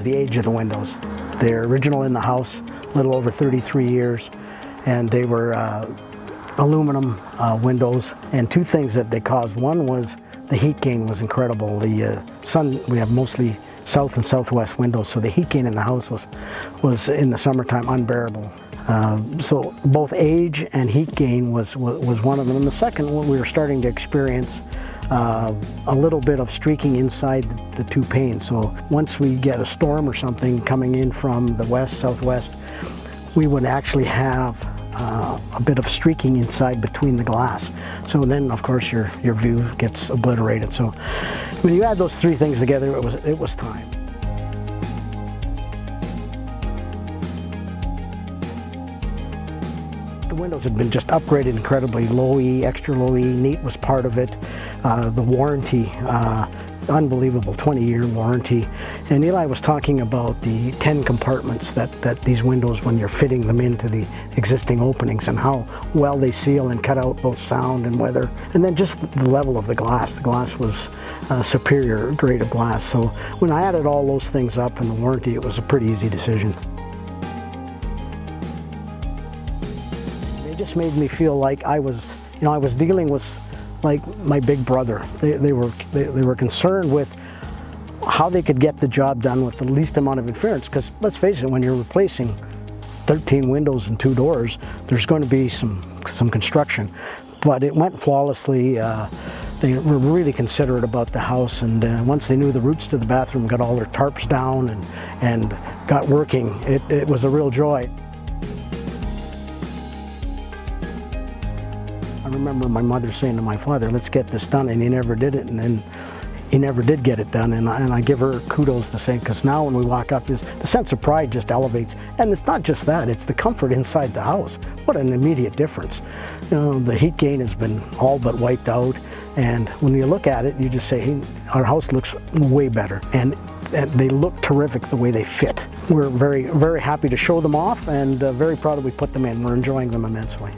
the age of the windows. They're original in the house, a little over 33 years, and they were aluminum windows. And two things that they caused. One was the heat gain was incredible. The sun, we have mostly south and southwest windows, so the heat gain in the house was in the summertime unbearable. So both age and heat gain was one of them. And the second one, we were starting to experience a little bit of streaking inside the two panes. So once we get a storm or something coming in from the west, southwest, we would actually have a bit of streaking inside between the glass. So then, of course, your view gets obliterated. So when you add those three things together, it was time. The windows had been just upgraded incredibly. Low E, extra low E, neat was part of it. The warranty, unbelievable 20-year warranty. And Eli was talking about the 10 compartments that these windows, when you're fitting them into the existing openings, and how well they seal and cut out both sound and weather. And then just the level of the glass. The glass was a superior grade of glass. So when I added all those things up and the warranty, it was a pretty easy decision. They just made me feel like I was dealing with like my big brother. They were concerned with how they could get the job done with the least amount of interference, because let's face it, when you're replacing 13 windows and 2 doors, there's going to be some construction. But it went flawlessly. They were really considerate about the house, and once they knew the routes to the bathroom, got all their tarps down and got working, it was a real joy. I remember my mother saying to my father, let's get this done, and he never did it, and then he never did get it done, and I give her kudos to say, because now when we walk up, the sense of pride just elevates. And it's not just that, it's the comfort inside the house. What an immediate difference. You know, the heat gain has been all but wiped out, and when you look at it, you just say, hey, our house looks way better, and they look terrific the way they fit. We're very, very happy to show them off, and very proud that we put them in. We're enjoying them immensely.